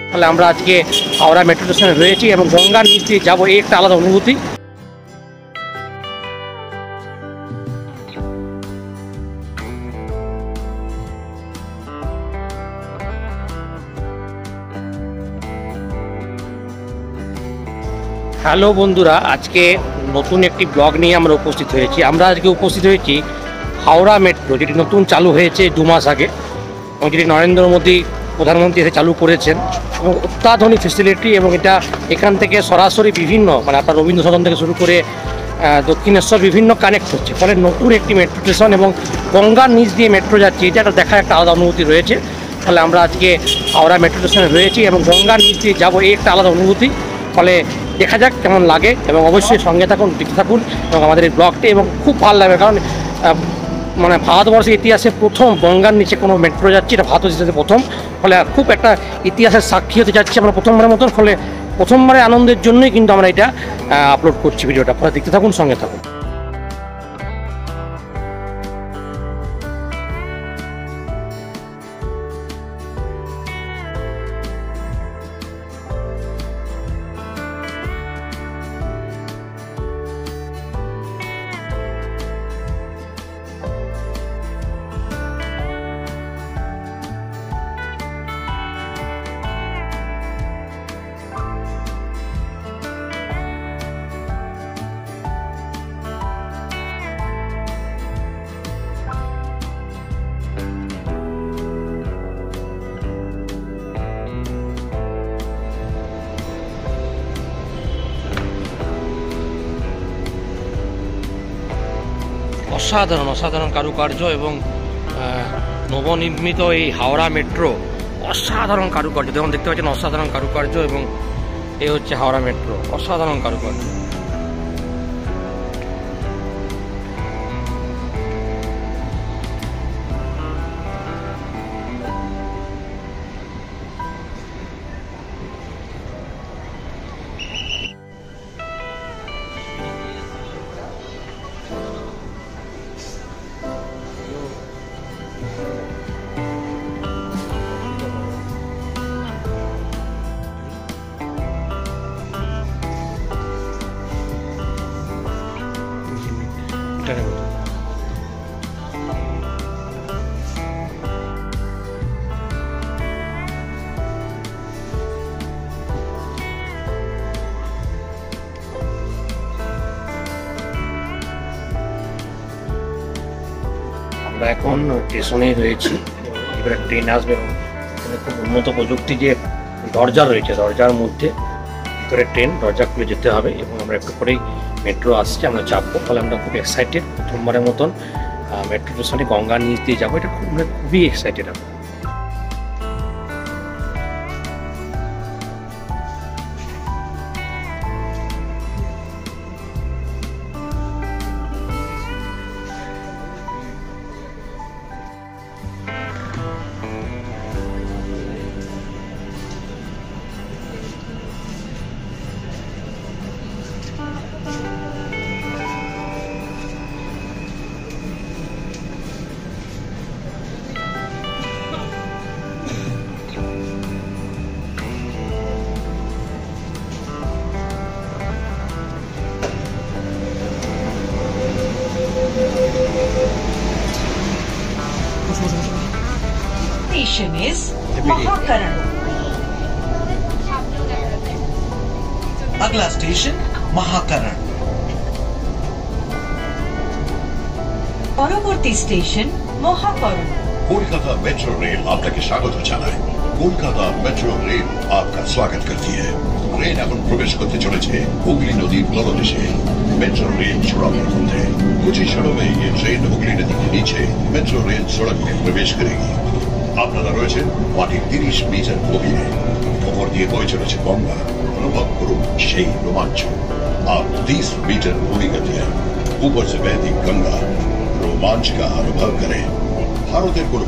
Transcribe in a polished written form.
তাহলে আমরা আজকে হাওড়া মেট্রো স্টেশনে রয়েছি এবং গঙ্গার নিচ দিয়ে যাবো, এই একটা আলাদা অনুভূতি। হ্যালো বন্ধুরা, আজকে নতুন একটি ব্লগ নিয়ে আমরা উপস্থিত হয়েছি। আমরা আজকে উপস্থিত হয়েছি হাওড়া মেট্রো, যেটি নতুন চালু হয়েছে 2 মাস আগে এবং যেটি নরেন্দ্র মোদী প্রধানমন্ত্রী এসে চালু করেছেন এবং অত্যাধুনিক ফেসিলিটি। এবং এটা এখান থেকে সরাসরি বিভিন্ন আপনার রবীন্দ্র সদন থেকে শুরু করে দক্ষিণেশ্বর বিভিন্ন কানেক্ট হচ্ছে, ফলে নতুন একটি মেট্রো স্টেশন এবং গঙ্গার নিচ দিয়ে মেট্রো যাচ্ছে, এটা একটা দেখার একটা আলাদা অনুভূতি রয়েছে। ফলে আমরা আজকে হাওড়া মেট্রো স্টেশনে রয়েছি এবং গঙ্গার নিচ দিয়ে যাবো, এই একটা আলাদা অনুভূতি। ফলে দেখা যাক কেমন লাগে এবং অবশ্যই সঙ্গে থাকুন, দেখতে থাকুন এবং আমাদের এই ব্লগটি। এবং খুব ভালো লাগবে, কারণ মানে ভারতবর্ষের ইতিহাসে প্রথম গঙ্গার নিচে কোনো মেট্রো যাচ্ছে, এটা ভারতবর্ষের ইতিহাসে প্রথম। ফলে খুব একটা ইতিহাসের সাক্ষী হতে যাচ্ছি আমরা প্রথমবারের মতন। ফলে প্রথমবারের আনন্দের জন্যই কিন্তু আমরা এটা আপলোড করছি ভিডিওটা। ফলে দেখতে থাকুন, সঙ্গে থাকুন। অসাধারণ কারুকার্য এবং নবনির্মিত এই হাওড়া মেট্রো, অসাধারণ কারুকার্য। যেমন দেখতে পাচ্ছেন, অসাধারণ কারুকার্য। এবং এই হচ্ছে হাওড়া মেট্রো, অসাধারণ কারুকার্য। আমরা এখন স্টেশনে রয়েছি, এবারে ট্রেন আসবে এবং এখানে খুব উন্নত প্রযুক্তি যে দরজা রয়েছে, দরজার মধ্যে ভিতরে ট্রেন, দরজা খুলে যেতে হবে এবং আমরা একটু পরেই মেট্রো আসছে, আমরা চাপবো। ফলে আমরা খুব এক্সাইটেড, প্রথমবারের মতন মেট্রো স্টেশনে গঙ্গার নিচ দিয়ে যাবো, এটা খুবই এক্সাইটেড আমরা। Station is Mahakaran. अगला स्टेशन महाकरण। পরবর্তী স্টেশন মহাকরণ। कोलकाता मेट्रो रेल आपके स्वागत জানায়। कोलकाता मेट्रो रेल आपका स्वागत करती है। ट्रेन এখন প্রবেশ করতে চলেছে হুগলি নদীর তলদেশে। मेट्रो रेल सड़क पर है। कुछ ही क्षणों में ये ट्रेन हुगली नदी के नीचे मेट्रो रेल सड़क में प्रवेश करेगी। আপনারা রয়েছেন মাটির 30 মিটার গভীরে, ওপর দিয়ে বয়ে চলেছে গঙ্গা। অনুভব করুন সেই রোমাঞ্চ। आप 30 मीटर ऊंची गति है, ऊपर से बहती गंगा, रोमांच का अनुभव करें। ভারতের কোনো